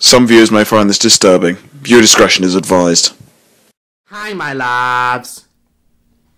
Some viewers may find this disturbing. Viewer discretion is advised. Hi my loves,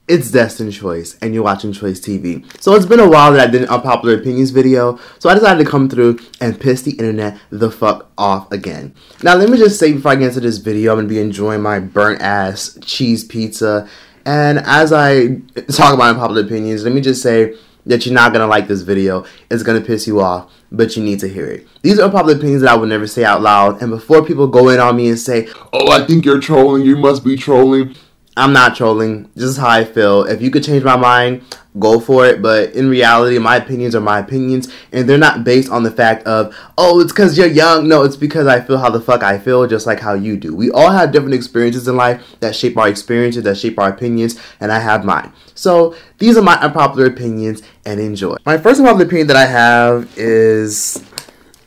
it's Destin Choice and you're watching Choice TV. So it's been a while that I did an unpopular opinions video, so I decided to come through and piss the internet the fuck off again. Now let me just say before I get into this video, I'm going to be enjoying my burnt ass cheese pizza, and as I talk about unpopular opinions, let me just say that you're not going to like this video. It's going to piss you off, but you need to hear it. These are unpopular opinions that I would never say out loud, and before people go in on me and say, "Oh, I think you're trolling, you must be trolling," I'm not trolling. This is how I feel. If you could change my mind, go for it, but in reality, my opinions are my opinions, and they're not based on the fact of, oh, it's because you're young. No, it's because I feel how the fuck I feel, just like how you do. We all have different experiences in life that shape our experiences, that shape our opinions, and I have mine. So these are my unpopular opinions, and enjoy. My first unpopular opinion that I have is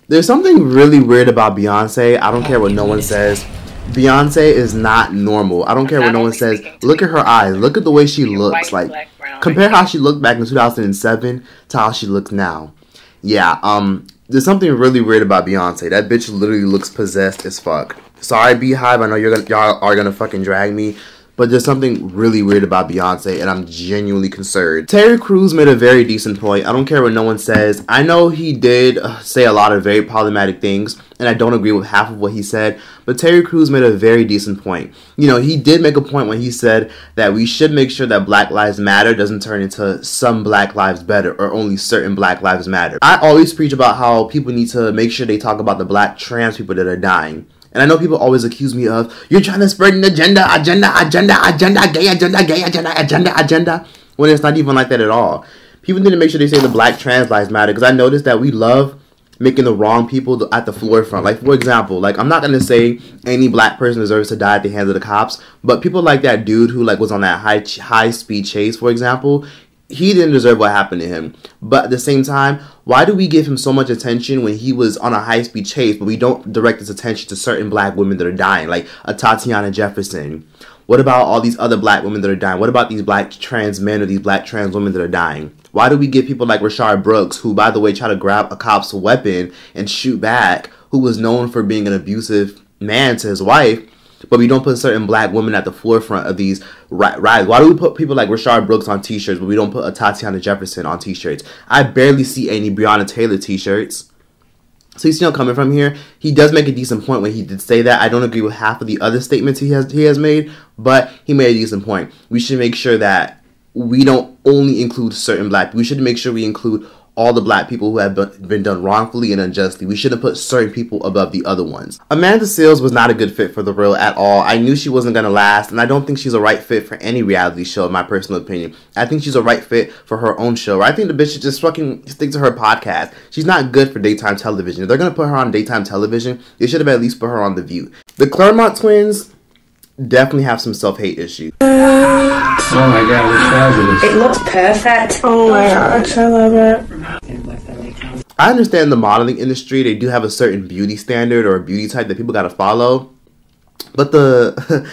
there's something really weird about Beyonce. I don't care what no one says. Beyonce is not normal. I don't care what no one says. Look at her eyes. Look at the way she looks. Like, compare how she looked back in 2007 to how she looks now. Yeah, there's something really weird about Beyonce. That bitch literally looks possessed as fuck. Sorry, Beehive. I know y'all are gonna fucking drag me, but there's something really weird about Beyonce, and I'm genuinely concerned. Terry Crews made a very decent point. I don't care what no one says. I know he did say a lot of very problematic things, and I don't agree with half of what he said, but Terry Crews made a very decent point. You know, he did make a point when he said that we should make sure that Black Lives Matter doesn't turn into some Black Lives Better, or only certain Black Lives Matter. I always preach about how people need to make sure they talk about the Black trans people that are dying. And I know people always accuse me of, you're trying to spread an agenda, gay agenda, when it's not even like that at all. People need to make sure they say the Black trans lives matter, because I noticed that we love making the wrong people at the forefront. Like, for example, like, I'm not going to say any Black person deserves to die at the hands of the cops, but people like that dude who, like, was on that high-speed chase, for example, he didn't deserve what happened to him. But at the same time, why do we give him so much attention when he was on a high-speed chase, but we don't direct his attention to certain Black women that are dying, like a Tatiana Jefferson? What about all these other Black women that are dying? What about these Black trans men or these Black trans women that are dying? Why do we give people like Rashard Brooks, who, by the way, tried to grab a cop's weapon and shoot back, who was known for being an abusive man to his wife, but we don't put certain Black women at the forefront of these riots? Why do we put people like Rashard Brooks on t-shirts, but we don't put a Tatiana Jefferson on t-shirts? I barely see any Breonna Taylor t-shirts. So you see where I'm coming from here? He does make a decent point when he did say that. I don't agree with half of the other statements he has made, but he made a decent point. We should make sure that we don't only include certain Black people. We should make sure we include all the Black people who have been done wrongfully and unjustly. We shouldn't put certain people above the other ones. Amanda Seales was not a good fit for The Real at all. I knew she wasn't going to last, and I don't think she's a right fit for any reality show, in my personal opinion. I think she's a right fit for her own show. I think the bitch should just fucking stick to her podcast. She's not good for daytime television. If they're going to put her on daytime television, they should have at least put her on The View. The Claremont twins definitely have some self-hate issues. Oh my god, it's fabulous. It looks perfect. Oh my gosh, I love it. I understand the modeling industry, they do have a certain beauty standard or a beauty type that people gotta follow. But the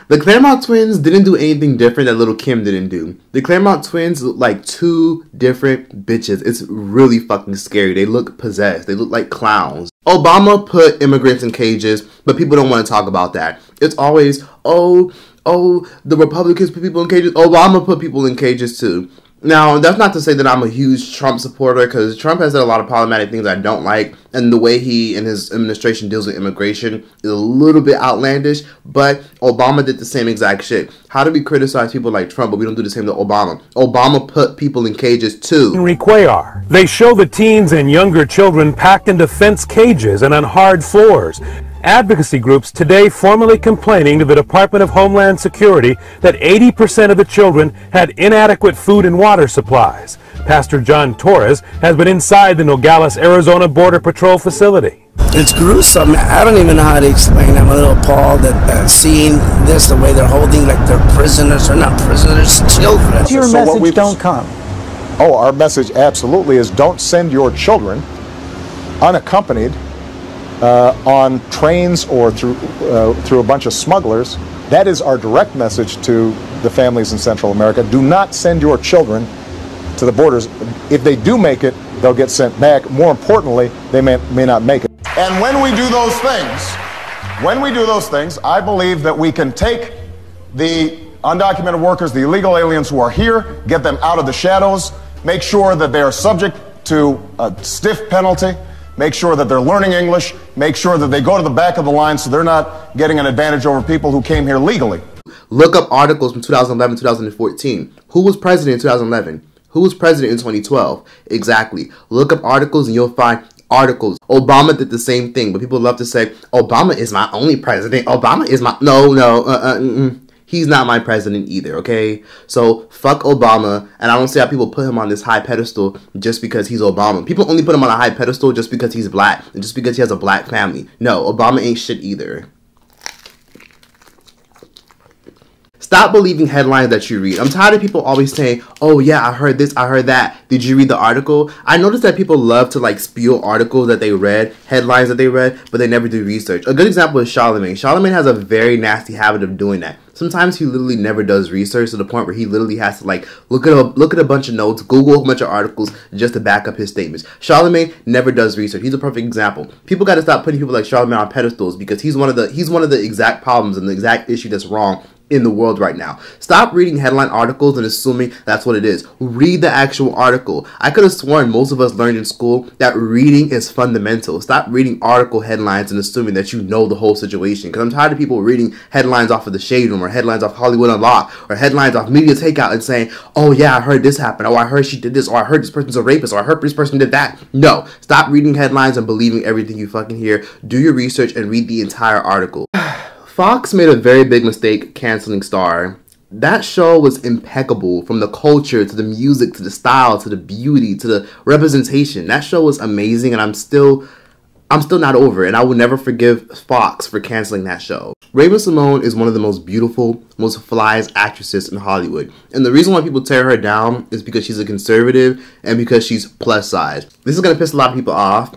Claremont twins didn't do anything different that Little Kim didn't do. The Claremont twins look like two different bitches. It's really fucking scary. They look possessed. They look like clowns. Obama put immigrants in cages, but people don't want to talk about that. It's always, oh, the Republicans put people in cages. Obama put people in cages too. Now, that's not to say that I'm a huge Trump supporter, because Trump has done a lot of problematic things I don't like, and the way he and his administration deals with immigration is a little bit outlandish, but Obama did the same exact shit. How do we criticize people like Trump, but we don't do the same to Obama? Obama put people in cages too. Requayar. They show the teens and younger children packed into fence cages and on hard floors. Advocacy groups today formally complaining to the Department of Homeland Security that 80% of the children had inadequate food and water supplies. Pastor John Torres has been inside the Nogales, Arizona Border Patrol facility. It's gruesome. I don't even know how to explain. I'm a little appalled at seeing this, the way they're holding, like they're prisoners. They're not prisoners, children. Your message, don't come. Oh, our message absolutely is don't send your children unaccompanied on trains or through a bunch of smugglers. That is our direct message to the families in Central America. Do not send your children to the borders. If they do make it, they'll get sent back. More importantly, they may not make it. And when we do those things, I believe that we can take the undocumented workers, the illegal aliens who are here, get them out of the shadows, make sure that they are subject to a stiff penalty, make sure that they're learning English, make sure that they go to the back of the line so they're not getting an advantage over people who came here legally. Look up articles from 2011, 2014. Who was president in 2011? Who was president in 2012? Exactly. Look up articles and you'll find articles. Obama did the same thing, but people love to say, Obama is my only president. Obama is my... No. He's not my president either, okay? So, fuck Obama, and I don't see how people put him on this high pedestal just because he's Obama. People only put him on a high pedestal just because he's black, and just because he has a black family. No, Obama ain't shit either. Stop believing headlines that you read. I'm tired of people always saying, oh yeah, I heard this, I heard that. Did you read the article? I noticed that people love to like spew articles that they read, headlines that they read, but they never do research. A good example is Charlemagne. Charlemagne has a very nasty habit of doing that. Sometimes he literally never does research to the point where he literally has to like look at a bunch of notes, Google a bunch of articles just to back up his statements. Charlemagne never does research. He's a perfect example. People got to stop putting people like Charlemagne on pedestals because he's one of the exact problems and the exact issue that's wrong in the world right now. Stop reading headline articles and assuming that's what it is. Read the actual article. I could have sworn most of us learned in school that reading is fundamental. Stop reading article headlines and assuming that you know the whole situation. Because I'm tired of people reading headlines off of the Shade Room or headlines off Hollywood Unlocked or headlines off Media Takeout and saying, oh yeah, I heard this happen. Oh, I heard she did this. Or I heard this person's a rapist. Or I heard this person did that. No. Stop reading headlines and believing everything you fucking hear. Do your research and read the entire article. Fox made a very big mistake canceling Star. That show was impeccable, from the culture to the music to the style to the beauty to the representation. That show was amazing, and I'm still not over it, and I will never forgive Fox for canceling that show. Raven-Symoné is one of the most beautiful, most flyest actresses in Hollywood, and the reason why people tear her down is because she's a conservative and because she's plus size. This is gonna piss a lot of people off,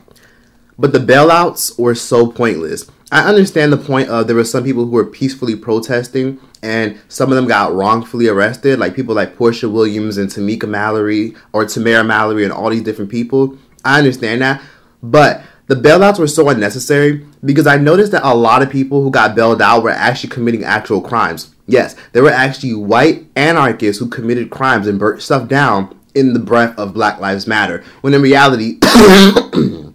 but the bailouts were so pointless. I understand the point of there were some people who were peacefully protesting and some of them got wrongfully arrested, like people like Portia Williams and Tamara Mallory and all these different people. I understand that, but the bailouts were so unnecessary because I noticed that a lot of people who got bailed out were actually committing actual crimes. Yes, there were actually white anarchists who committed crimes and burnt stuff down in the breath of Black Lives Matter, when in reality, oh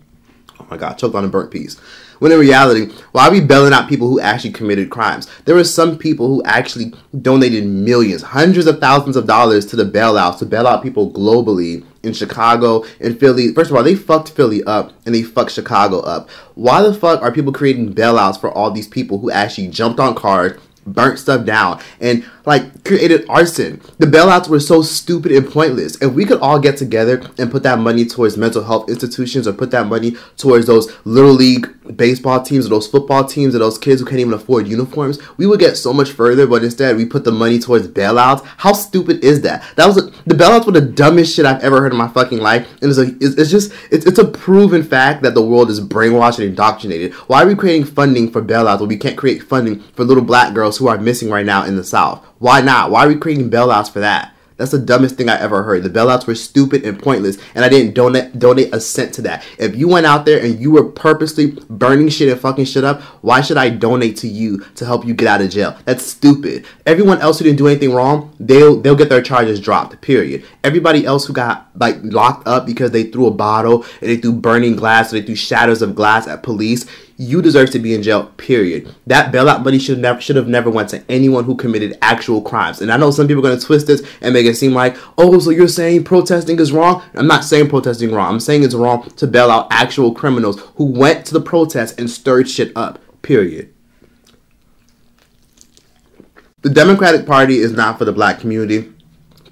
my god, choked on a burnt piece. When in reality, why are we bailing out people who actually committed crimes? There were some people who actually donated millions, hundreds of thousands of dollars to the bailouts, to bail out people globally in Chicago and Philly. First of all, they fucked Philly up and they fucked Chicago up. Why the fuck are people creating bailouts for all these people who actually jumped on cars, burnt stuff down, and like created arson? The bailouts were so stupid and pointless. If we could all get together and put that money towards mental health institutions, or put that money towards those little league baseball teams or those football teams or those kids who can't even afford uniforms, we would get so much further. But instead we put the money towards bailouts. How stupid is that? The bailouts were the dumbest shit I've ever heard in my fucking life, and it's a proven fact that the world is brainwashed and indoctrinated. Why are we creating funding for bailouts when we can't create funding for little black girls who are missing right now in the South? Why not? Why are we creating bailouts for that? That's the dumbest thing I ever heard. The bailouts were stupid and pointless, and I didn't donate a cent to that. If you went out there and you were purposely burning shit and fucking shit up, why should I donate to you to help you get out of jail? That's stupid. Everyone else who didn't do anything wrong, they'll get their charges dropped, period. Everybody else who got like locked up because they threw a bottle and they threw burning glass or they threw shatters of glass at police, you deserve to be in jail, period. That bailout money should have never went to anyone who committed actual crimes. And I know some people are going to twist this and make it seem like, oh, so you're saying protesting is wrong? I'm not saying protesting is wrong. I'm saying it's wrong to bail out actual criminals who went to the protest and stirred shit up, period. The Democratic Party is not for the black community,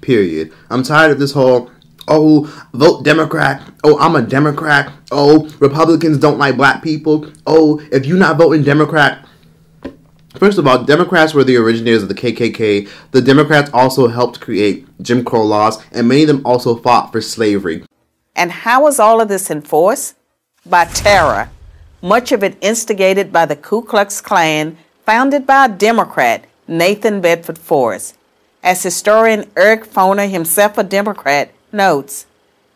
period. I'm tired of this whole, oh, vote Democrat. Oh, I'm a Democrat. Oh, Republicans don't like black people. Oh, if you're not voting Democrat. First of all, Democrats were the originators of the KKK. The Democrats also helped create Jim Crow laws, and many of them also fought for slavery. And how was all of this enforced? By terror. Much of it instigated by the Ku Klux Klan, founded by a Democrat, Nathan Bedford Forrest. As historian Eric Foner, himself a Democrat, notes,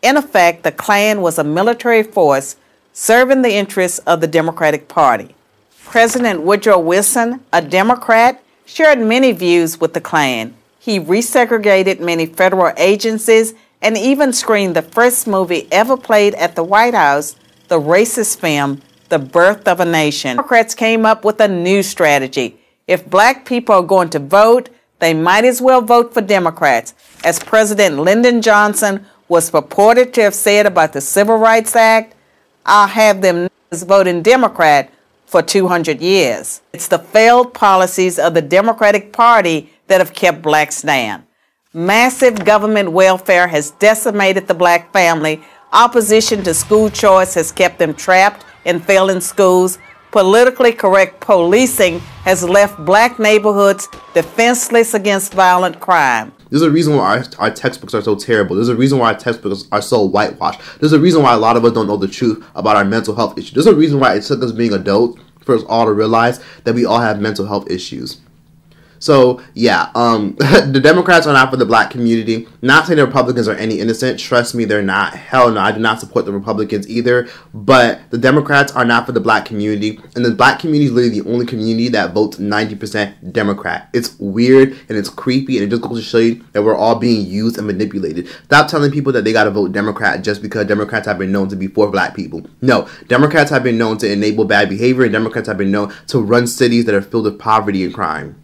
in effect, the Klan was a military force serving the interests of the Democratic Party. President Woodrow Wilson, a Democrat, shared many views with the Klan. He resegregated many federal agencies and even screened the first movie ever played at the White House, the racist film, The Birth of a Nation. Democrats came up with a new strategy. If black people are going to vote, they might as well vote for Democrats, as President Lyndon Johnson was purported to have said about the Civil Rights Act. I'll have them voting Democrat for 200 years. It's the failed policies of the Democratic Party that have kept blacks down. Massive government welfare has decimated the black family. Opposition to school choice has kept them trapped in failing schools. Politically correct policing has left black neighborhoods defenseless against violent crime. There's a reason why our textbooks are so terrible. There's a reason why our textbooks are so whitewashed. There's a reason why a lot of us don't know the truth about our mental health issues. There's a reason why it took us being adults for us all to realize that we all have mental health issues. So, yeah, the Democrats are not for the black community. Not saying the Republicans are any innocent. Trust me, they're not. Hell no, I do not support the Republicans either. But the Democrats are not for the black community. And the black community is literally the only community that votes 90% Democrat. It's weird and it's creepy, and it just goes to show you that we're all being used and manipulated. Stop telling people that they got to vote Democrat just because Democrats have been known to be for black people. No, Democrats have been known to enable bad behavior, and Democrats have been known to run cities that are filled with poverty and crime.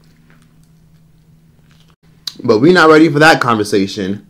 But we're not ready for that conversation.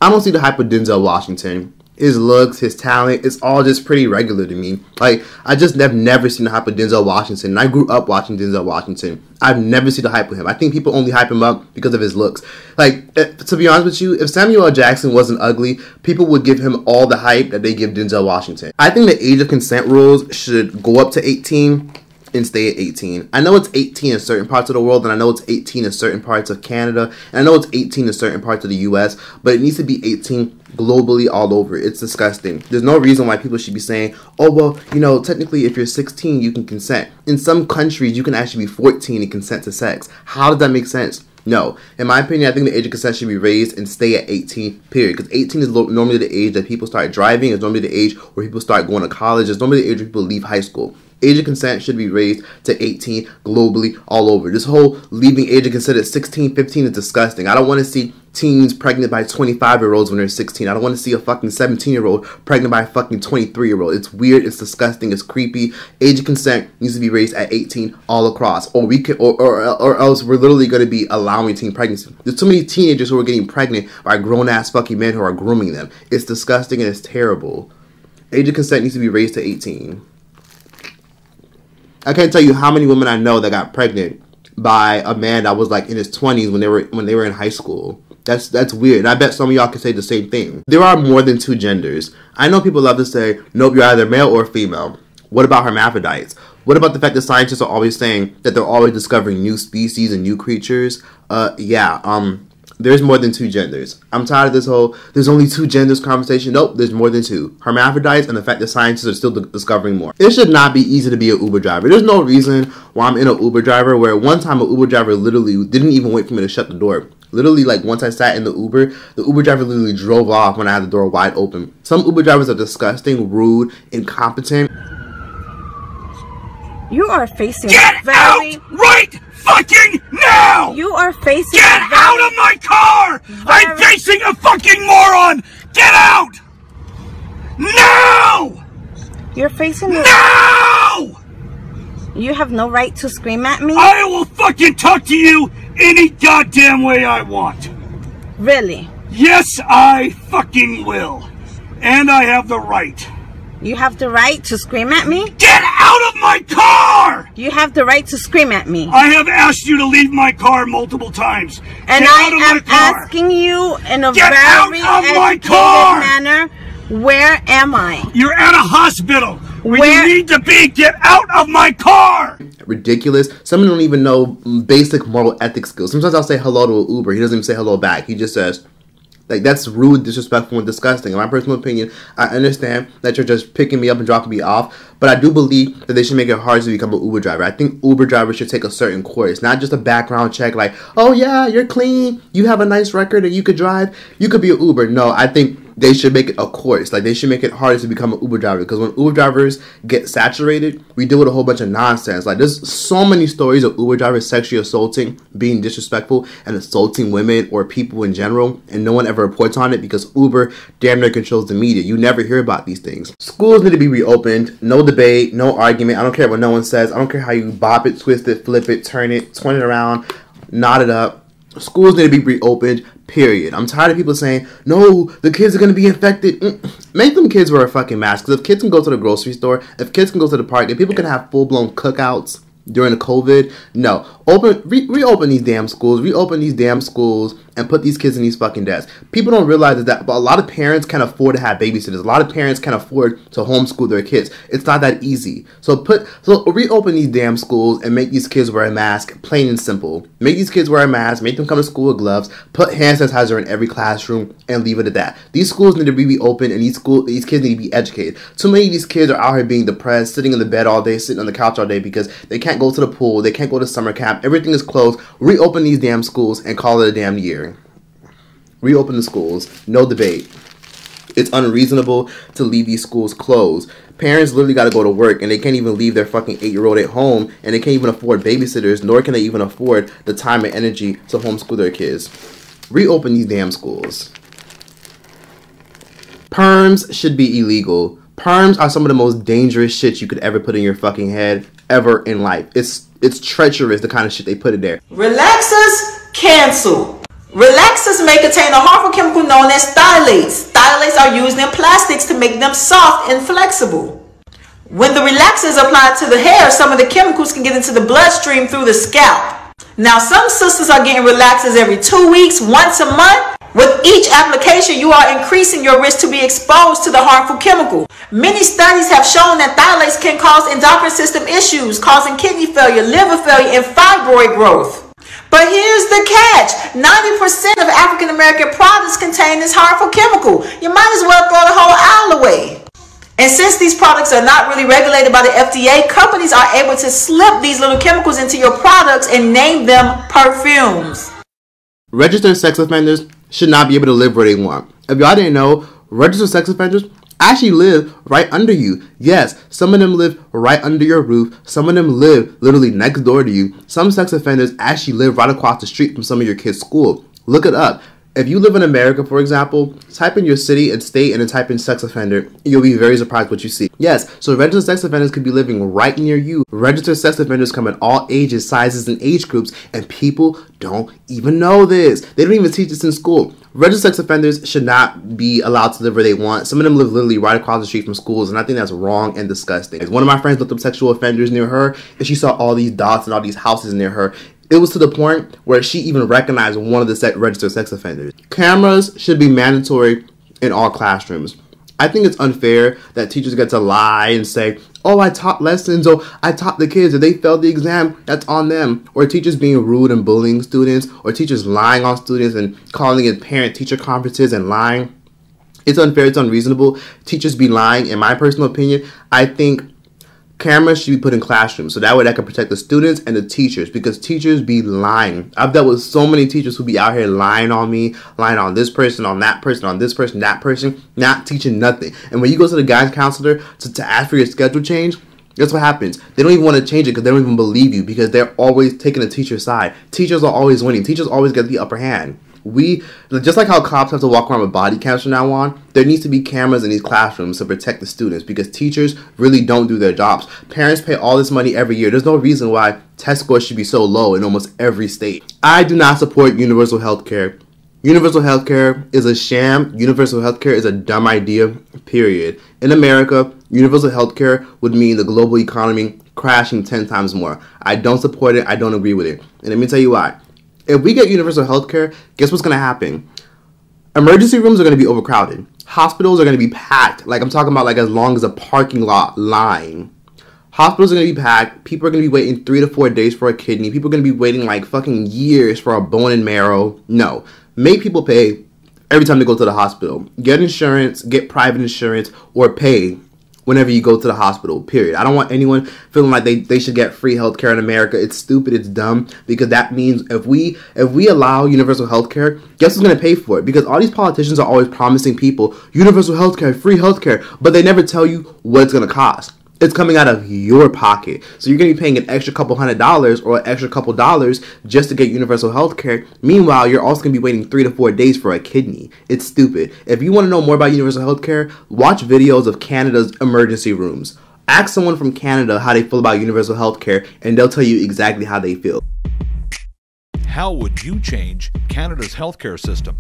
I don't see the hype of Denzel Washington. His looks, his talent, it's all just pretty regular to me. Like, I just have never seen the hype of Denzel Washington. And I grew up watching Denzel Washington. I've never seen the hype of him. I think people only hype him up because of his looks. Like, to be honest with you, if Samuel L. Jackson wasn't ugly, people would give him all the hype that they give Denzel Washington. I think the age of consent rules should go up to 18. And stay at 18. I know it's 18 in certain parts of the world, and I know it's 18 in certain parts of Canada, and I know it's 18 in certain parts of the US, but it needs to be 18 globally all over. It's disgusting. There's no reason why people should be saying, oh, well, you know, technically if you're 16, you can consent. In some countries, you can actually be 14 and consent to sex. How does that make sense? No. In my opinion, I think the age of consent should be raised and stay at 18, period. Because 18 is normally the age that people start driving. It's normally the age where people start going to college. It's normally the age where people leave high school. Age of consent should be raised to 18 globally all over. This whole leaving age of consent at 16, 15 is disgusting. I don't want to see teens pregnant by 25-year-olds when they're 16. I don't want to see a fucking 17-year-old pregnant by a fucking 23-year-old. It's weird, it's disgusting, it's creepy. Age of consent needs to be raised at 18 all across. Or we could, or else we're literally going to be allowing teen pregnancy. There's too many teenagers who are getting pregnant by grown-ass fucking men who are grooming them. It's disgusting and it's terrible. Age of consent needs to be raised to 18. I can't tell you how many women I know that got pregnant by a man that was like in his 20s when they were in high school. That's weird. And I bet some of y'all can say the same thing. There are more than two genders. I know people love to say, nope, you're either male or female. What about hermaphrodites? What about the fact that scientists are always saying that they're always discovering new species and new creatures? There's more than two genders. I'm tired of this whole, there's only two genders conversation. Nope, there's more than two. Hermaphrodites and the fact that scientists are still discovering more. It should not be easy to be an Uber driver. There's no reason why I'm in an Uber driver where one time an Uber driver literally didn't even wait for me to shut the door. Literally, like, once I sat in the Uber driver literally drove off when I had the door wide open. Some Uber drivers are disgusting, rude, incompetent. You are facing Get out right fucking now! You are facing Get out of my car! I'm facing a fucking moron! Get out! No! You're facing No! You have no right to scream at me? I will fucking talk to you any goddamn way I want. Really? Yes, I fucking will. And I have the right. You have the right to scream at me? Get out of my car! You have the right to scream at me. I have asked you to leave my car multiple times. And I am asking you in a very educated manner, where am I? You're at a hospital where you need to be. Get out of my car! Ridiculous. Some don't even know basic moral ethics skills. Sometimes I'll say hello to an Uber. He doesn't even say hello back. He just says, like, that's rude, disrespectful, and disgusting. In my personal opinion, I understand that you're just picking me up and dropping me off, but I do believe that they should make it hard to become an Uber driver. I think Uber drivers should take a certain course, not just a background check like, oh yeah, you're clean, you have a nice record, and you could drive, you could be an Uber. No, I think they should make it a course. Like, they should make it harder to become an Uber driver, because when Uber drivers get saturated, we deal with a whole bunch of nonsense. Like, there's so many stories of Uber drivers sexually assaulting, being disrespectful, and assaulting women or people in general, and no one ever reports on it because Uber damn near controls the media. You never hear about these things. Schools need to be reopened. No debate, no argument. I don't care what no one says. I don't care how you bop it, twist it, flip it, turn it around, knot it up. Schools need to be reopened, period. I'm tired of people saying, no, the kids are going to be infected. Make them kids wear a fucking mask. Because if kids can go to the grocery store, if kids can go to the park, if people can have full-blown cookouts during the COVID, no. Reopen these damn schools. Reopen these damn schools and put these kids in these fucking desks. People don't realize that, but a lot of parents can't afford to have babysitters. A lot of parents can't afford to homeschool their kids. It's not that easy. So reopen these damn schools and make these kids wear a mask, plain and simple. Make these kids wear a mask, make them come to school with gloves, put hand sanitizer in every classroom, and leave it at that. These schools need to be reopened, and these kids need to be educated. Too many of these kids are out here being depressed, sitting in the bed all day, sitting on the couch all day because they can't go to the pool, they can't go to summer camp, everything is closed. Reopen these damn schools and call it a damn year. Reopen the schools. No debate. It's unreasonable to leave these schools closed. Parents literally got to go to work, and they can't even leave their fucking 8-year-old at home, and they can't even afford babysitters, nor can they even afford the time and energy to homeschool their kids. Reopen these damn schools. Perms should be illegal. Perms are some of the most dangerous shit you could ever put in your fucking head ever in life. It's treacherous, the kind of shit they put in there. Relaxers, cancel. Relaxers may contain a harmful chemical known as phthalates. Phthalates are used in plastics to make them soft and flexible. When the relaxer is applied to the hair, some of the chemicals can get into the bloodstream through the scalp. Now, some sisters are getting relaxers every 2 weeks, once a month. With each application, you are increasing your risk to be exposed to the harmful chemical. Many studies have shown that phthalates can cause endocrine system issues, causing kidney failure, liver failure, and fibroid growth. But here's the catch. 90% of African American products contain this harmful chemical. You might as well throw the whole aisle away. And since these products are not really regulated by the FDA, companies are able to slip these little chemicals into your products and name them perfumes. Registered sex offenders should not be able to live where they want. If y'all didn't know, registered sex offenders actually live right under you. Yes, some of them live right under your roof. Some of them live literally next door to you. Some sex offenders actually live right across the street from some of your kids' school. Look it up. If you live in America, for example, type in your city and state and then type in sex offender. You'll be very surprised what you see. Yes, so registered sex offenders could be living right near you. Registered sex offenders come in all ages, sizes, and age groups, and people don't even know this. They don't even teach this in school. Registered sex offenders should not be allowed to live where they want. Some of them live literally right across the street from schools, and I think that's wrong and disgusting. One of my friends looked up sexual offenders near her, and she saw all these dots and all these houses near her. It was to the point where she even recognized one of the registered sex offenders. Cameras should be mandatory in all classrooms. I think it's unfair that teachers get to lie and say, oh, I taught lessons, or I taught the kids, if they failed the exam, that's on them. Or teachers being rude and bullying students, or teachers lying on students and calling it parent-teacher conferences and lying. It's unfair, it's unreasonable. Teachers be lying. In my personal opinion, I think cameras should be put in classrooms, so that way that can protect the students and the teachers, because teachers be lying. I've dealt with so many teachers who be out here lying on me, lying on this person, on that person, on this person, that person, not teaching nothing. And when you go to the guidance counselor to ask for your schedule change, guess what happens? They don't even want to change it because they don't even believe you, because they're always taking the teacher's side. Teachers are always winning. Teachers always get the upper hand. Just like how cops have to walk around with body cams from now on, there needs to be cameras in these classrooms to protect the students, because teachers really don't do their jobs. Parents pay all this money every year. There's no reason why test scores should be so low in almost every state. I do not support universal health care. Universal health care is a sham. Universal health care is a dumb idea, period. In America, universal health care would mean the global economy crashing 10 times more. I don't support it. I don't agree with it. And let me tell you why. If we get universal health care, guess what's going to happen? Emergency rooms are going to be overcrowded. Hospitals are going to be packed. Like, I'm talking about like as long as a parking lot line. Hospitals are going to be packed. People are going to be waiting 3 to 4 days for a kidney. People are going to be waiting like fucking years for a bone and marrow. No. Make people pay every time they go to the hospital. Get insurance, get private insurance, or pay whenever you go to the hospital, period. I don't want anyone feeling like they should get free healthcare in America. It's stupid, it's dumb, because that means if we allow universal healthcare, guess who's going to pay for it? Because all these politicians are always promising people universal healthcare, free healthcare, but they never tell you what it's going to cost. It's coming out of your pocket. So you're going to be paying an extra couple $100 or an extra couple dollars just to get universal health care. Meanwhile, you're also going to be waiting 3 to 4 days for a kidney. It's stupid. If you want to know more about universal health care, watch videos of Canada's emergency rooms. Ask someone from Canada how they feel about universal health care, and they'll tell you exactly how they feel. How would you change Canada's healthcare system?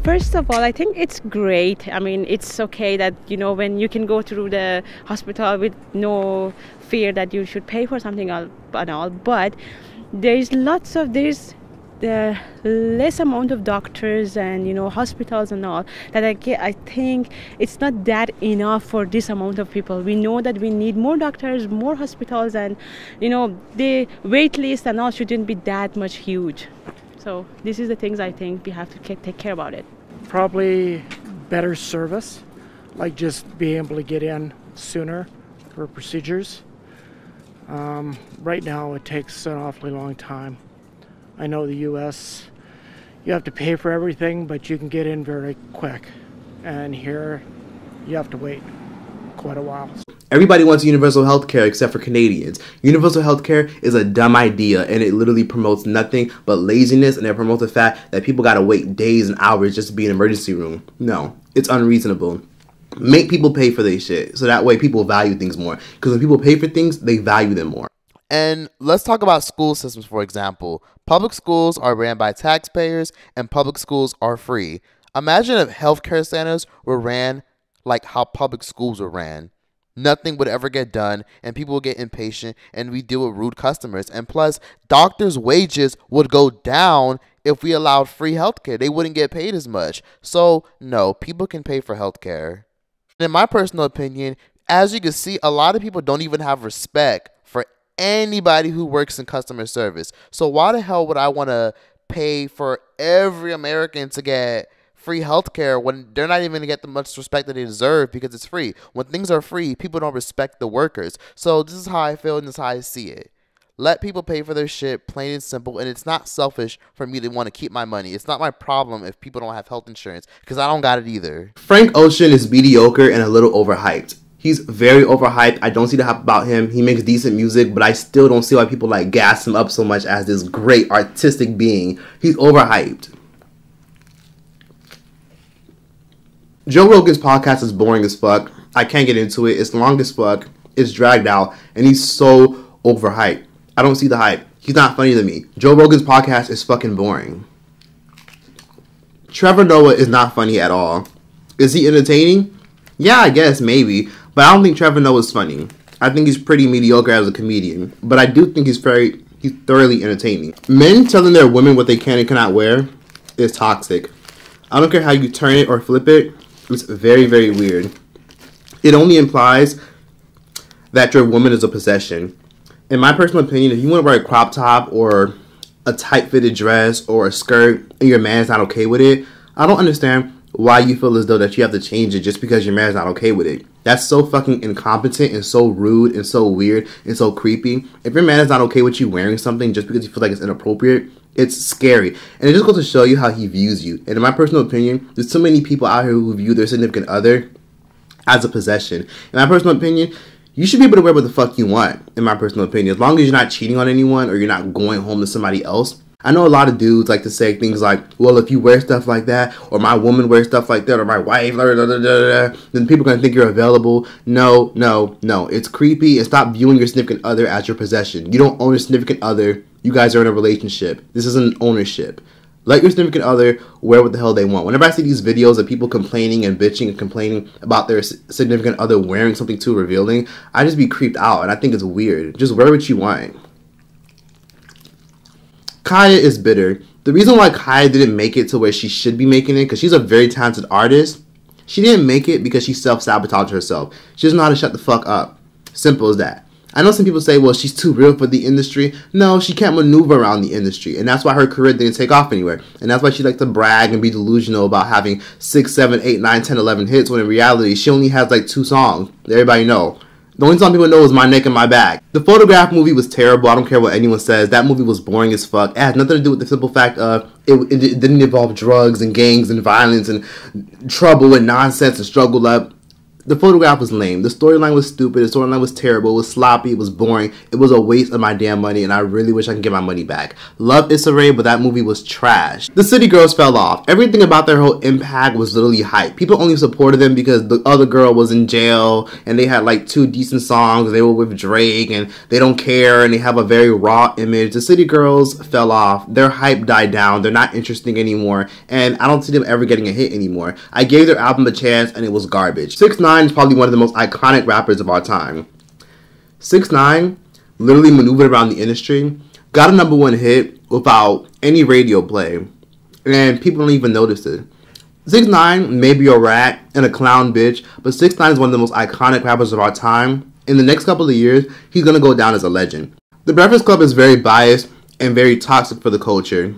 First of all, I think it's great. I mean, it's okay that, you know, when you can go through the hospital with no fear that you should pay for something and all, but there's the less amount of doctors and, you know, hospitals and all that I think it's not that enough for this amount of people. We know that we need more doctors, more hospitals, and, you know, the wait list and all shouldn't be that much huge. So this is the things I think we have to take care about it. Probably better service, like just being able to get in sooner for procedures. Right now it takes an awfully long time. I know the US, you have to pay for everything, but you can get in very quick. And here, you have to wait quite a while. Everybody wants universal health care except for Canadians. Universal health care is a dumb idea, and it literally promotes nothing but laziness, and it promotes the fact that people gotta wait days and hours just to be in an emergency room. No, it's unreasonable. Make people pay for their shit, so that way people value things more. Because when people pay for things, they value them more. And let's talk about school systems, for example. Public schools are ran by taxpayers, and public schools are free. Imagine if healthcare centers were ran like how public schools were ran. Nothing would ever get done, and people would get impatient, and we deal with rude customers. And plus, doctors' wages would go down if we allowed free healthcare. They wouldn't get paid as much. So, no, people can pay for healthcare. In my personal opinion, as you can see, a lot of people don't even have respect for anybody who works in customer service. So why the hell would I want to pay for every American to get free healthcare when they're not even going to get the much respect that they deserve because it's free? When things are free, people don't respect the workers. So this is how I feel, and this is how I see it. Let people pay for their shit, plain and simple, and it's not selfish for me to want to keep my money. It's not my problem if people don't have health insurance, because I don't got it either. Frank Ocean is mediocre and a little overhyped. He's very overhyped. I don't see the hype about him. He makes decent music, but I still don't see why people like gas him up so much as this great artistic being. He's overhyped. Joe Rogan's podcast is boring as fuck. I can't get into it. It's long as fuck. It's dragged out, and he's so overhyped. I don't see the hype. He's not funny to me. Joe Rogan's podcast is fucking boring. Trevor Noah is not funny at all. Is he entertaining? Yeah, I guess, maybe. But I don't think Trevor Noah is funny. I think he's pretty mediocre as a comedian. But I do think he's thoroughly entertaining. Men telling their women what they can and cannot wear is toxic. I don't care how you turn it or flip it. It's very, very weird. It only implies that your woman is a possession. In my personal opinion, if you want to wear a crop top or a tight-fitted dress or a skirt and your man's not okay with it, I don't understand why you feel as though that you have to change it just because your man's not okay with it. That's so fucking incompetent and so rude and so weird and so creepy. If your man is not okay with you wearing something just because you feel like it's inappropriate, it's scary. And it just goes to show you how he views you. And in my personal opinion, there's so many people out here who view their significant other as a possession. In my personal opinion, you should be able to wear what the fuck you want, in my personal opinion. As long as you're not cheating on anyone or you're not going home to somebody else. I know a lot of dudes like to say things like, well, if you wear stuff like that, or my woman wears stuff like that, or my wife, blah, blah, blah, blah, blah, then people are going to think you're available. No, no, no. It's creepy, and stop viewing your significant other as your possession. You don't own a significant other. You guys are in a relationship. This isn't ownership. Let your significant other wear what the hell they want. Whenever I see these videos of people complaining and bitching and complaining about their significant other wearing something too revealing, I just be creeped out, and I think it's weird. Just wear what you want. Kaya is bitter. The reason why Kaya didn't make it to where she should be making it, because she's a very talented artist, she didn't make it because she self-sabotaged herself. She doesn't know how to shut the fuck up. Simple as that. I know some people say, well, she's too real for the industry. No, she can't maneuver around the industry. And that's why her career didn't take off anywhere. And that's why she likes to brag and be delusional about having 6, 7, 8, 9, 10, 11 hits, when in reality, she only has like 2 songs. Everybody know. The only song people know is My Neck and My Back. The Photograph movie was terrible. I don't care what anyone says. That movie was boring as fuck. It had nothing to do with the simple fact of it didn't involve drugs and gangs and violence and trouble and nonsense and struggle up. The Photograph was lame. The storyline was stupid. The storyline was terrible. It was sloppy. It was boring. It was a waste of my damn money, and I really wish I could get my money back. Love Issa Rae, but that movie was trash. The City Girls fell off. Everything about their whole impact was literally hype. People only supported them because the other girl was in jail, and they had like 2 decent songs. They were with Drake, and they don't care, and they have a very raw image. The City Girls fell off. Their hype died down. They're not interesting anymore, and I don't see them ever getting a hit anymore. I gave their album a chance, and it was garbage. 6ix9ine is probably one of the most iconic rappers of our time. 6ix9ine literally maneuvered around the industry, got a #1 hit without any radio play, and people don't even notice it. 6ix9ine may be a rat and a clown bitch, but 6ix9ine is one of the most iconic rappers of our time. In the next couple of years, he's gonna go down as a legend. The Breakfast Club is very biased and very toxic for the culture.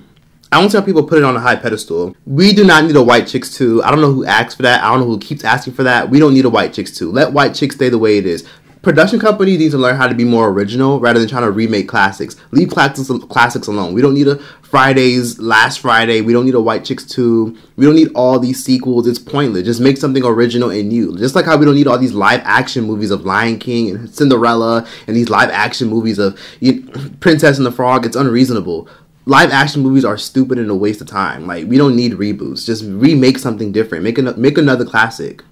I don't see how people put it on a high pedestal. We do not need a White Chicks 2. I don't know who asked for that. I don't know who keeps asking for that. We don't need a White Chicks 2. Let White Chicks stay the way it is. Production companies need to learn how to be more original rather than trying to remake classics. Leave classics alone. We don't need a Last Friday. We don't need a White Chicks 2. We don't need all these sequels. It's pointless. Just make something original and new. Just like how we don't need all these live action movies of Lion King and Cinderella and these live action movies of Princess and the Frog. It's unreasonable. Live action movies are stupid and a waste of time. Like, we don't need reboots. Just remake something different. Make another classic.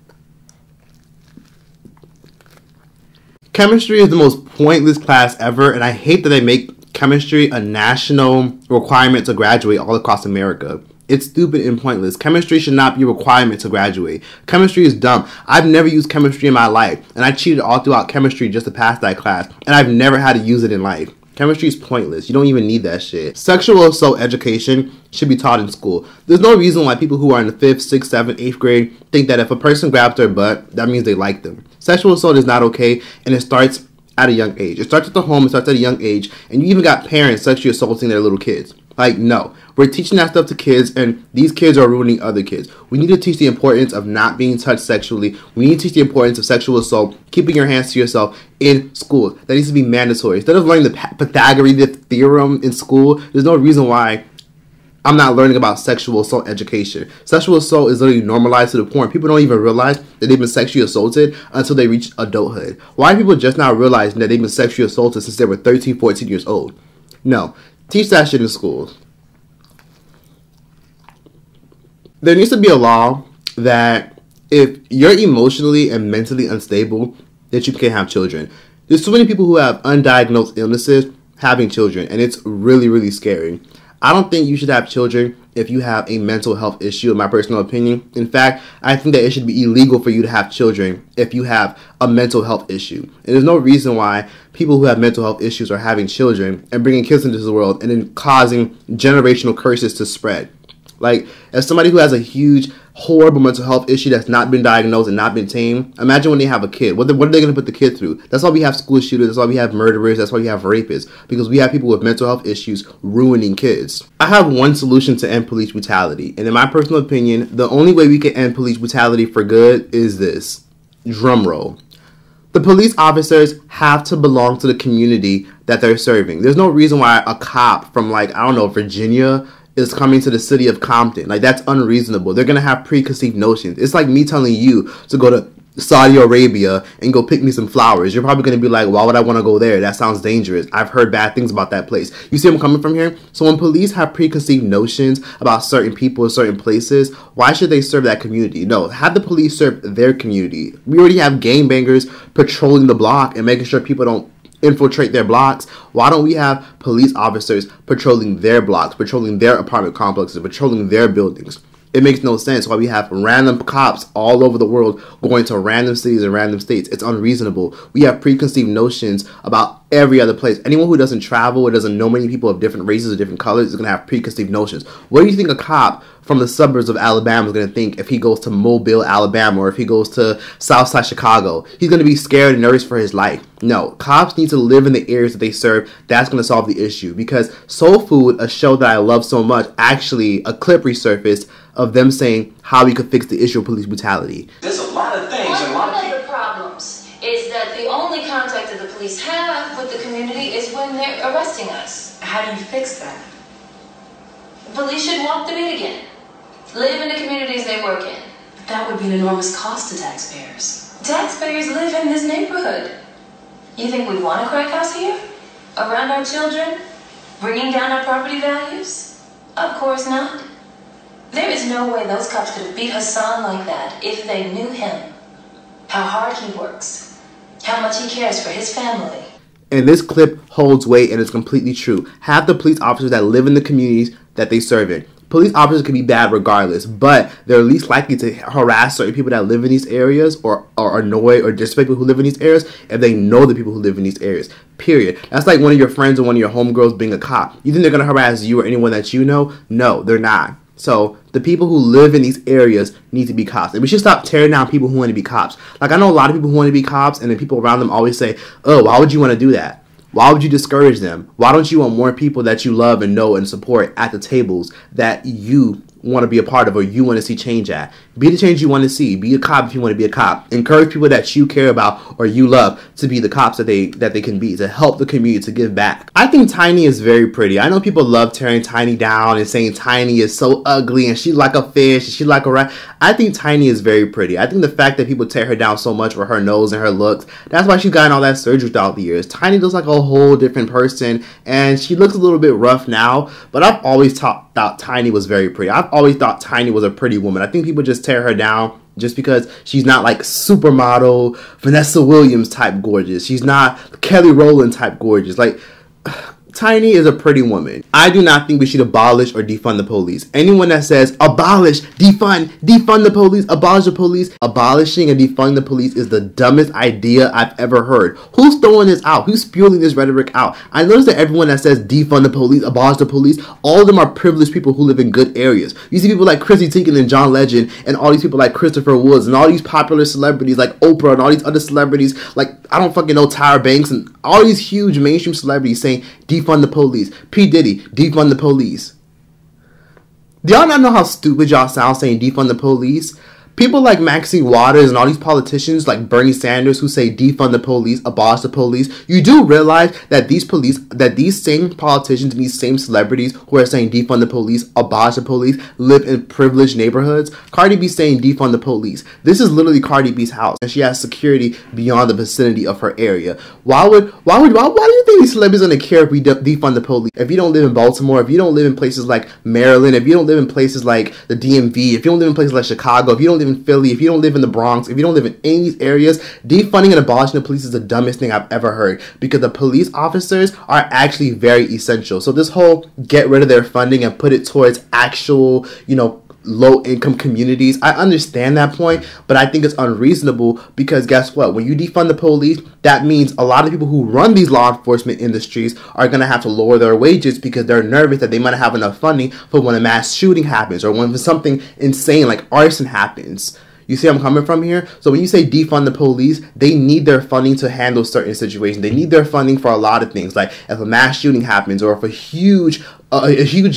Chemistry is the most pointless class ever, and I hate that they make chemistry a national requirement to graduate all across America. It's stupid and pointless. Chemistry should not be a requirement to graduate. Chemistry is dumb. I've never used chemistry in my life, and I cheated all throughout chemistry just to pass that class, and I've never had to use it in life. Chemistry is pointless. You don't even need that shit. Sexual assault education should be taught in school. There's no reason why people who are in the 5th, 6th, 7th, 8th grade think that if a person grabs their butt, that means they like them. Sexual assault is not okay, and it starts at a young age. It starts at the home, it starts at a young age, and you even got parents sexually assaulting their little kids. Like, no. We're teaching that stuff to kids, and these kids are ruining other kids. We need to teach the importance of not being touched sexually. We need to teach the importance of sexual assault, keeping your hands to yourself in school. That needs to be mandatory. Instead of learning the Pythagorean theorem in school, there's no reason why I'm not learning about sexual assault education. Sexual assault is literally normalized to the point people don't even realize that they've been sexually assaulted until they reach adulthood. Why are people just now realizing that they've been sexually assaulted since they were 13, 14 years old? No. Teach that shit in schools. There needs to be a law that if you're emotionally and mentally unstable, that you can't have children. There's so many people who have undiagnosed illnesses having children, and it's really, really scary. I don't think you should have children if you have a mental health issue, in my personal opinion. In fact, I think that it should be illegal for you to have children if you have a mental health issue. And there's no reason why people who have mental health issues are having children and bringing kids into the world and then causing generational curses to spread. Like, as somebody who has a huge, horrible mental health issue that's not been diagnosed and not been tamed, imagine when they have a kid. What are they going to put the kid through? That's why we have school shooters. That's why we have murderers. That's why we have rapists. Because we have people with mental health issues ruining kids. I have one solution to end police brutality. And in my personal opinion, the only way we can end police brutality for good is this. Drum roll. The police officers have to belong to the community that they're serving. There's no reason why a cop from, like, I don't know, Virginia is coming to the city of Compton. Like, that's unreasonable. They're going to have preconceived notions. It's like me telling you to go to Saudi Arabia and go pick me some flowers. You're probably going to be like, why would I want to go there? That sounds dangerous. I've heard bad things about that place. You see where I'm coming from here? So when police have preconceived notions about certain people in certain places, why should they serve that community? No, have the police serve their community. We already have gangbangers patrolling the block and making sure people don't infiltrate their blocks. Why don't we have police officers patrolling their blocks, patrolling their apartment complexes, patrolling their buildings? It makes no sense why we have random cops all over the world going to random cities and random states. It's unreasonable. We have preconceived notions about every other place. Anyone who doesn't travel or doesn't know many people of different races or different colors is going to have preconceived notions. What do you think a cop from the suburbs of Alabama is going to think if he goes to Mobile, Alabama, or if he goes to Southside Chicago? He's going to be scared and nervous for his life. No, cops need to live in the areas that they serve. That's going to solve the issue. Because Soul Food, a show that I love so much, actually a clip resurfaced of them saying how we could fix the issue of police brutality. There's a lot of things. One of the problems is that the only contact that the police have with the community is when they're arresting us. How do you fix that? Police should walk the beat again. Live in the communities they work in. That would be an enormous cost to taxpayers. Taxpayers live in this neighborhood. You think we want a crack house here? Around our children? Bringing down our property values? Of course not. There is no way those cops could have beat Hassan like that if they knew him. How hard he works. How much he cares for his family. And this clip holds weight and is completely true. Half the police officers that live in the communities that they serve in. Police officers can be bad regardless, but they're least likely to harass certain people that live in these areas or annoy or disrespect people who live in these areas if they know the people who live in these areas. Period. That's like one of your friends or one of your homegirls being a cop. You think they're going to harass you or anyone that you know? No, they're not. So the people who live in these areas need to be cops. And we should stop tearing down people who want to be cops. Like, I know a lot of people who want to be cops, and then people around them always say, oh, why would you want to do that? Why would you discourage them? Why don't you want more people that you love and know and support at the tables that you want to be a part of or you want to see change at? Be the change you want to see. Be a cop if you want to be a cop. Encourage people that you care about or you love to be the cops that they can be, to help the community, to give back. I think Tiny is very pretty. I know people love tearing Tiny down and saying Tiny is so ugly and she's like a fish and she's like a rat. I think Tiny is very pretty. I think the fact that people tear her down so much for her nose and her looks, that's why she's gotten all that surgery throughout the years. Tiny looks like a whole different person and she looks a little bit rough now, but I've always thought Tiny was very pretty. I've always thought Tiny was a pretty woman. I think people just tear her down just because she's not like supermodel Vanessa Williams type gorgeous. She's not Kelly Rowland type gorgeous. Like, Tiny is a pretty woman. I do not think we should abolish or defund the police. Anyone that says abolish, defund the police, abolish the police, abolishing and defunding the police is the dumbest idea I've ever heard. Who's throwing this out? Who's spewing this rhetoric out? I notice that everyone that says defund the police, abolish the police, all of them are privileged people who live in good areas. You see people like Chrissy Teigen and John Legend and all these people like Christopher Woods and all these popular celebrities like Oprah and all these other celebrities like, I don't fucking know, Tyra Banks and all these huge mainstream celebrities saying defund the police. P. Diddy, defund the police. Do y'all not know how stupid y'all sound saying defund the police? People like Maxine Waters and all these politicians like Bernie Sanders who say defund the police, abolish the police. You do realize that these same politicians and these same celebrities who are saying defund the police, abolish the police, live in privileged neighborhoods. Cardi B saying defund the police. This is literally Cardi B's house and she has security beyond the vicinity of her area. Why do you think these celebrities are going to care if we defund the police? If you don't live in Baltimore, if you don't live in places like Maryland, if you don't live in places like the DMV, if you don't live in places like Chicago, if you don't live in Philly, if you don't live in the Bronx, if you don't live in any of these areas, defunding and abolishing the police is the dumbest thing I've ever heard because the police officers are actually very essential. So this whole get rid of their funding and put it towards actual, low-income communities, I understand that point, but I think it's unreasonable because guess what? When you defund the police, that means a lot of people who run these law enforcement industries are going to have to lower their wages because they're nervous that they might not have enough funding for when a mass shooting happens or when something insane like arson happens. You see where I'm coming from here? So when you say defund the police, they need their funding to handle certain situations. They need their funding for a lot of things. Like if a mass shooting happens or if a huge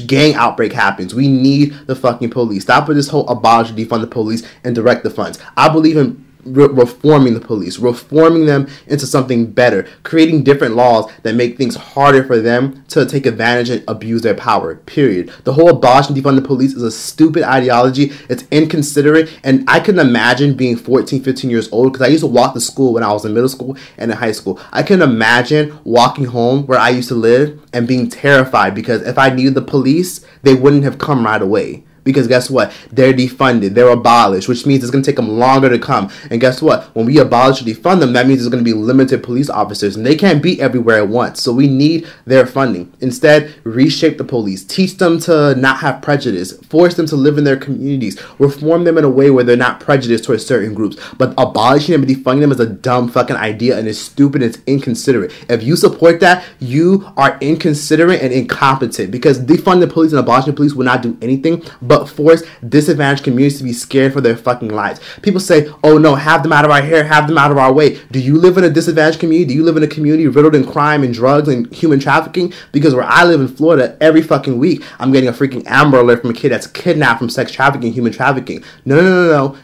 gang outbreak happens, we need the fucking police. Stop with this whole abolish, defund the police, and direct the funds. I believe in reforming the police, reforming them into something better, creating different laws that make things harder for them to take advantage and abuse their power, period. The whole abolish and defund the police is a stupid ideology. It's inconsiderate, and I can imagine being 14, 15 years old, because I used to walk to school when I was in middle school and in high school. I can imagine walking home where I used to live and being terrified because if I needed the police, they wouldn't have come right away. Because guess what? They're defunded. They're abolished, which means it's going to take them longer to come. And guess what? When we abolish or defund them, that means there's going to be limited police officers. And they can't be everywhere at once. So we need their funding. Instead, reshape the police. Teach them to not have prejudice. Force them to live in their communities. Reform them in a way where they're not prejudiced towards certain groups. But abolishing them and defunding them is a dumb fucking idea. And it's stupid and it's inconsiderate. If you support that, you are inconsiderate and incompetent. Because defunding the police and abolishing the police will not do anything but force disadvantaged communities to be scared for their fucking lives. People say, oh no, have them out of our hair, have them out of our way. Do you live in a disadvantaged community? Do you live in a community riddled in crime and drugs and human trafficking? Because where I live in Florida, every fucking week, I'm getting a freaking Amber Alert from a kid that's kidnapped from sex trafficking, human trafficking. No.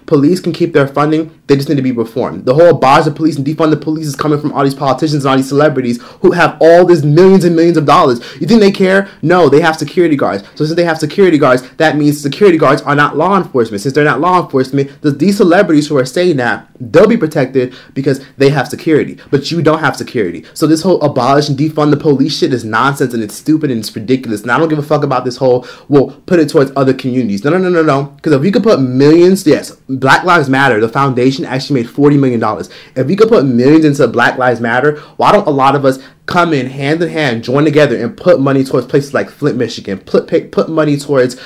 Police can keep their funding. They just need to be reformed. The whole abolish the police and defund the police is coming from all these politicians and all these celebrities who have all these millions and millions of dollars. You think they care? No, they have security guards. So since they have security guards, that means security guards are not law enforcement. Since they're not law enforcement, these celebrities who are saying that, they'll be protected because they have security. But you don't have security. So this whole abolish and defund the police shit is nonsense and it's stupid and it's ridiculous. And I don't give a fuck about this whole, well, put it towards other communities. No. Because if we could put millions, yes, Black Lives Matter, the foundation actually made $40 million. If we could put millions into Black Lives Matter, why don't a lot of us come in hand, join together and put money towards places like Flint, Michigan, put money towards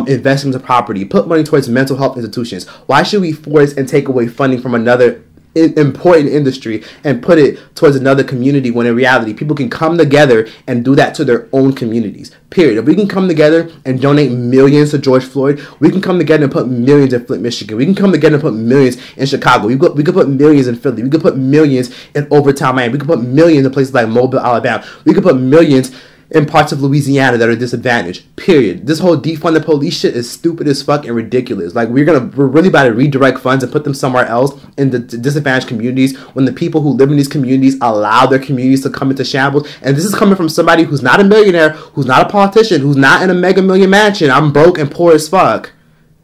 investing into property, put money towards mental health institutions? Why should we force and take away funding from another important industry and put it towards another community when in reality people can come together and do that to their own communities, period? If we can come together and donate millions to George Floyd, we can come together and put millions in Flint, Michigan. We can come together and put millions in Chicago. We could put millions in Philly. We could put millions in Overtown, Miami. We could put millions in places like Mobile, Alabama. We could put millions in parts of Louisiana that are disadvantaged, period. This whole defund the police shit is stupid as fuck and ridiculous. Like, we're really about to redirect funds and put them somewhere else in the disadvantaged communities when the people who live in these communities allow their communities to come into shambles. And this is coming from somebody who's not a millionaire, who's not a politician, who's not in a mega million mansion. I'm broke and poor as fuck.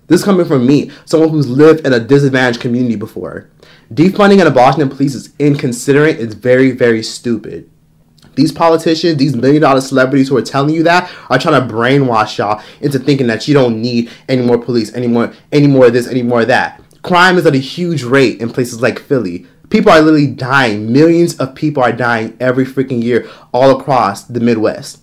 This is coming from me, someone who's lived in a disadvantaged community before. Defunding and abolishing the police is inconsiderate. It's very, very stupid. These politicians, these million-dollar celebrities who are telling you that are trying to brainwash y'all into thinking that you don't need any more police, any more of this, any more of that. Crime is at a huge rate in places like Philly. People are literally dying. Millions of people are dying every freaking year all across the Midwest.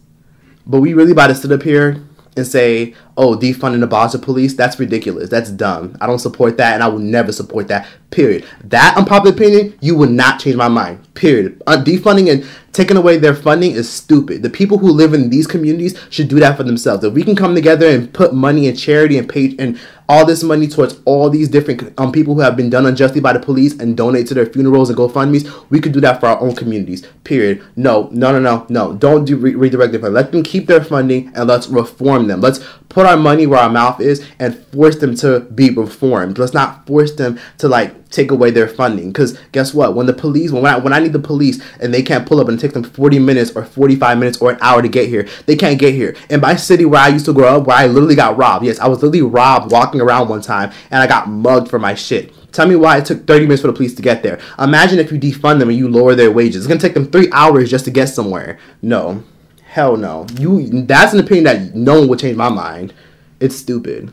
But we really about to sit up here and say, oh, defund and abolish the police? That's ridiculous. That's dumb. I don't support that, and I will never support that, period. That unpopular opinion, you will not change my mind, period. Defunding and taking away their funding is stupid. The people who live in these communities should do that for themselves. If we can come together and put money in charity and pay and all this money towards all these different people who have been done unjustly by the police and donate to their funerals and GoFundMes, we could do that for our own communities, period. No. Don't redirect their funding. Let them keep their funding and let's reform them. Let's put our money where our mouth is and force them to be reformed. Let's not force them to take away their funding. Because guess what? When the police, when I need the police and they can't pull up and it takes them 40 minutes or 45 minutes or an hour to get here, they can't get here. In my city where I used to grow up, where I literally got robbed. Yes, I was literally robbed walking around one time and I got mugged for my shit. Tell me why it took 30 minutes for the police to get there. Imagine if you defund them and you lower their wages. It's going to take them 3 hours just to get somewhere. No. Hell no. That's an opinion that no one would change my mind. It's stupid.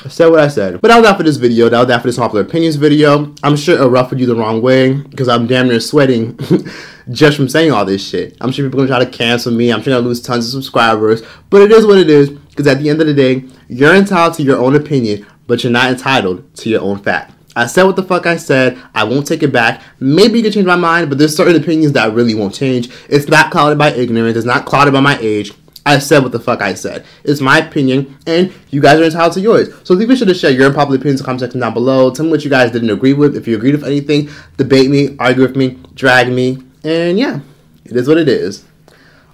I said what I said. But that was that for this video. That was that for this Unpopular Opinions video. I'm sure it ruffled you the wrong way because I'm damn near sweating just from saying all this shit. I'm sure people are going to try to cancel me. I'm sure I'm going to lose tons of subscribers. But it is what it is because at the end of the day, you're entitled to your own opinion, but you're not entitled to your own fact. I said what the fuck I said. I won't take it back. Maybe you can change my mind, but there's certain opinions that really won't change. It's not clouded by ignorance. It's not clouded by my age. I said what the fuck I said. It's my opinion, and you guys are entitled to yours. So leave be sure to share your unpopular opinions in the comment section down below. Tell me what you guys didn't agree with. If you agreed with anything, debate me, argue with me, drag me, and yeah, it is what it is.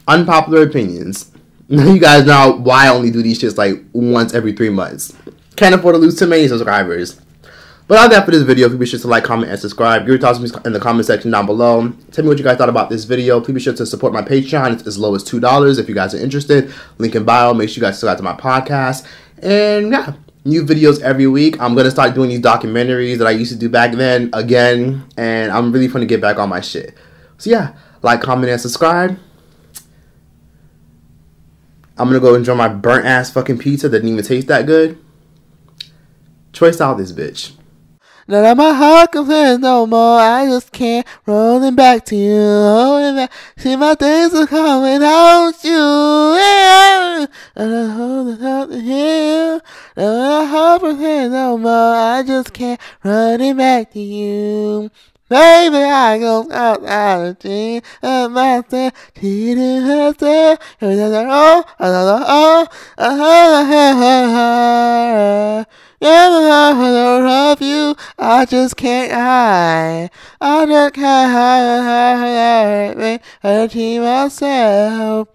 Unpopular opinions. Now you guys know why I only do these shits once every 3 months. Can't afford to lose too many subscribers. But all that for this video. Please be sure to like, comment, and subscribe. Give your thoughts in the comment section down below. Tell me what you guys thought about this video. Please be sure to support my Patreon. It's as low as $2 if you guys are interested. Link in bio. Make sure you guys subscribe to my podcast. And yeah, new videos every week. I'm going to start doing these documentaries that I used to do back then again. And I'm really going to get back on my shit. So yeah, like, comment, and subscribe. I'm gonna go enjoy my burnt ass fucking pizza that didn't even taste that good. Troy style this bitch. None of my heart compares no more. I just can't rolling back to you. Holding back. See my days are coming without you. Yeah. And I hold it up to you. None of my heart compares no more. I just can't running back to you. Baby, I go out of dream of myself. Cheating herself. I love you. I just can't hide. I just can't hide. Hurting myself.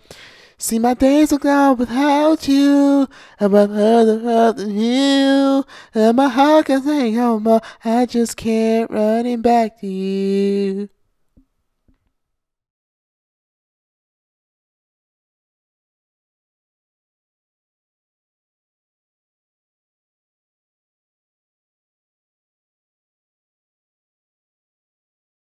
See my days are gone without you. I'm other than you. And my heart can say no more. I just can't running back to you.